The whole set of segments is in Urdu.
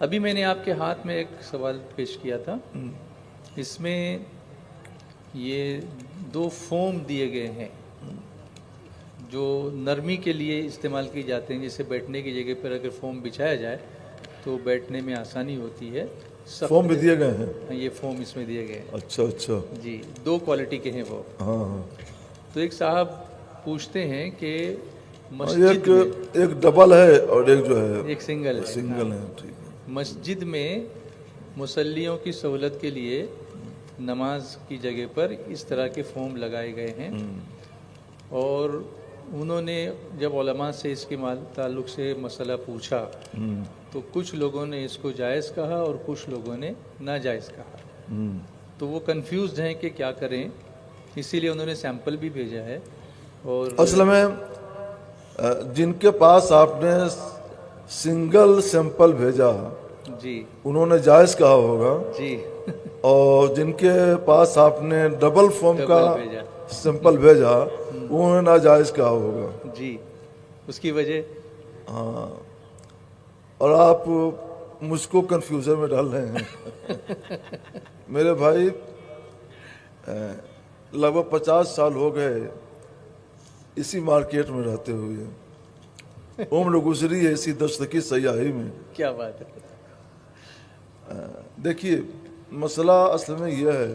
ابھی میں نے آپ کے ہاتھ میں ایک سوال پیش کیا تھا، اس میں یہ 2 فوم دیے گئے ہیں جو نرمی کے لیے استعمال کی جاتے ہیں، جیسے بیٹھنے کی جگہ پر اگر فوم بچھایا جائے تو بیٹھنے میں آسانی ہوتی ہے۔ فوم بھی دیے گئے ہیں؟ یہ فوم اس میں دیے گئے ہیں۔ اچھا اچھا، جی 2 کوالٹی کے ہیں وہ۔ ہاں ہاں، تو ایک صاحب پوچھتے ہیں کہ ایک ڈبل ہے اور ایک جو ہے ایک سنگل ہے۔ سنگل ہے، ٹھیک ہے۔ مسجد میں مصلیوں کی سہولت کے لیے نماز کی جگہ پر اس طرح کے فوم لگائے گئے ہیں، اور انہوں نے جب علماء سے اس کے تعلق سے مسئلہ پوچھا تو کچھ لوگوں نے اس کو جائز کہا اور کچھ لوگوں نے ناجائز کہا، تو وہ کنفیوزڈ ہیں کہ کیا کریں، اسی لیے انہوں نے سیمپل بھی بھیجا ہے۔ اور اصل میں جن کے پاس آپ نے سنگل سیمپل بھیجا جی انہوں نے جائز کہا ہوگا، جی اور جن کے پاس آپ نے ڈبل فارم کا بھیجا سیمپل بھیجا انہوں نے ناجائز کہا ہوگا۔ جی، اس کی وجہ؟ ہاں، اور آپ مجھ کو کنفیوژن میں ڈال رہے ہیں۔ میرے بھائی لگ بھگ 50 سال ہو گئے اسی مارکیٹ میں رہتے ہوئے، عمر گزری ہے اسی دستکی سیاحی میں۔ کیا بات ہے۔ دیکھیے مسئلہ اصل میں یہ ہے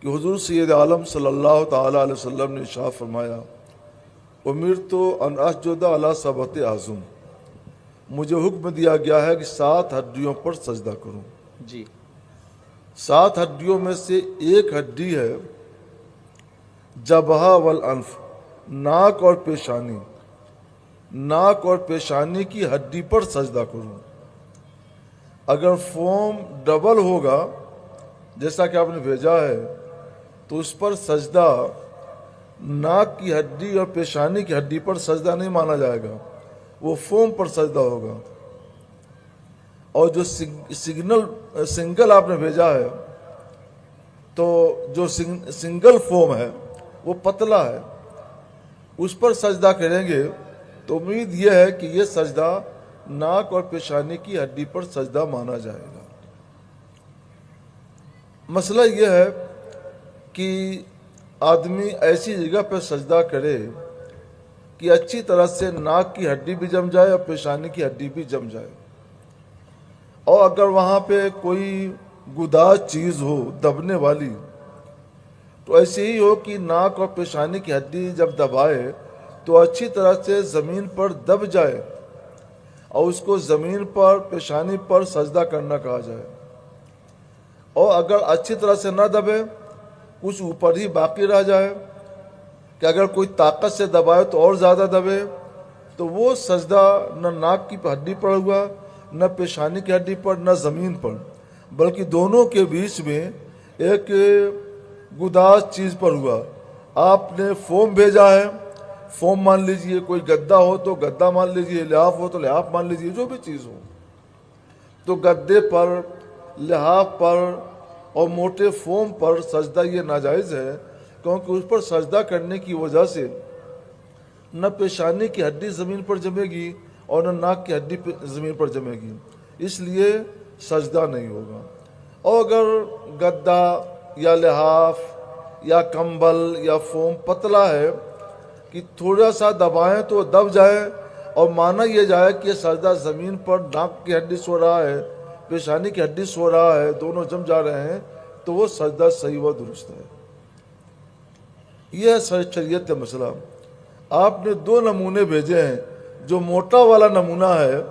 کہ حضور سید عالم صلی اللہ تعالی علیہ وسلم نے ارشاد فرمایا، امرت ان اسجد علی 7 اعظم، مجھے حکم دیا گیا ہے کہ 7 ہڈیوں پر سجدہ کروں۔ جی 7 ہڈیوں میں سے ایک ہڈی ہے جبہہ والانف، ناک اور پیشانی، ناک اور پیشانی کی ہڈی پر سجدہ کروں۔ اگر فوم ڈبل ہوگا جیسا کہ آپ نے بھیجا ہے تو اس پر سجدہ ناک کی ہڈی اور پیشانی کی ہڈی پر سجدہ نہیں مانا جائے گا، وہ فوم پر سجدہ ہوگا۔ اور جو سنگل آپ نے بھیجا ہے تو جو سنگل فوم ہے وہ پتلا ہے، اس پر سجدہ کریں گے تو امید یہ ہے کہ یہ سجدہ ناک اور پیشانی کی ہڈی پر سجدہ مانا جائے گا۔ مسئلہ یہ ہے کہ آدمی ایسی جگہ پہ سجدہ کرے کہ اچھی طرح سے ناک کی ہڈی بھی جم جائے اور پیشانی کی ہڈی بھی جم جائے، اور اگر وہاں پہ کوئی گداز چیز ہو دبنے والی تو ایسے ہی ہو کہ ناک اور پیشانی کی ہڈی جب دبائے تو اچھی طرح سے زمین پر دب جائے اور اس کو زمین پر پیشانی پر سجدہ کرنا کہا جائے۔ اور اگر اچھی طرح سے نہ دبے، کچھ اوپر ہی باقی رہ جائے کہ اگر کوئی طاقت سے دبائے تو اور زیادہ دبے، تو وہ سجدہ نہ ناک کی ہڈی پر ہوا، نہ پیشانی کی ہڈی پر، نہ زمین پر، بلکہ دونوں کے بیچ میں ایک گداز چیز پر ہوا۔ آپ نے فوم بھیجا ہے، فوم مان لیجئے، کوئی گدا ہو تو گدا مان لیجئے، لحاف ہو تو لحاف مان لیجئے، جو بھی چیز ہو، تو گدے پر، لحاف پر اور موٹے فوم پر سجدہ یہ ناجائز ہے، کیونکہ اس پر سجدہ کرنے کی وجہ سے نہ پیشانی کی ہڈی زمین پر جمے گی اور نہ ناک کی ہڈی زمین پر جمے گی، اس لیے سجدہ نہیں ہوگا۔ اور اگر گدا یا لحاف یا کمبل یا فوم پتلا ہے کہ تھوڑا سا دبائیں تو دب جائے اور مانا یہ جائے کہ یہ سجدہ زمین پر ناک کی ہڈی سو رہا ہے، پیشانی کی ہڈی سو رہا ہے، دونوں جم جا رہے ہیں، تو وہ سجدہ صحیح و درست ہے۔ یہ ہے شریعت کا مسئلہ۔ آپ نے 2 نمونے بھیجے ہیں، جو موٹا والا نمونہ ہے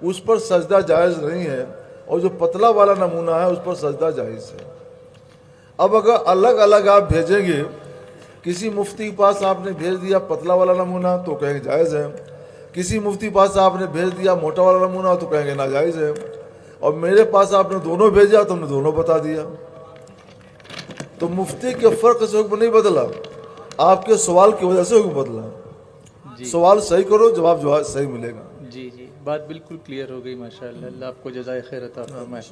اس پر سجدہ جائز نہیں ہے، اور جو پتلا والا نمونہ ہے اس پر سجدہ جائز ہے۔ اب اگر الگ الگ آپ بھیجیں گے، کسی مفتی کے پاس آپ نے بھیج دیا پتلا والا نمونہ تو کہیں گے جائز ہے، کسی مفتی کے پاس آپ نے بھیج دیا موٹا والا نمونہ تو کہیں گے ناجائز ہے، اور میرے پاس آپ نے دونوں بھیجا تو ہم نے دونوں بتا دیا۔ تو مفتی کے فرق سے حکم نہیں بدلا، آپ کے سوال کی وجہ سے حکم بدلا۔ سوال صحیح کرو، جواب صحیح ملے گا۔ جی جی، بات بالکل کلیئر ہو گئی، ماشاءاللہ۔ اللہ آپ کو جزائے خیر عطا فرمائے۔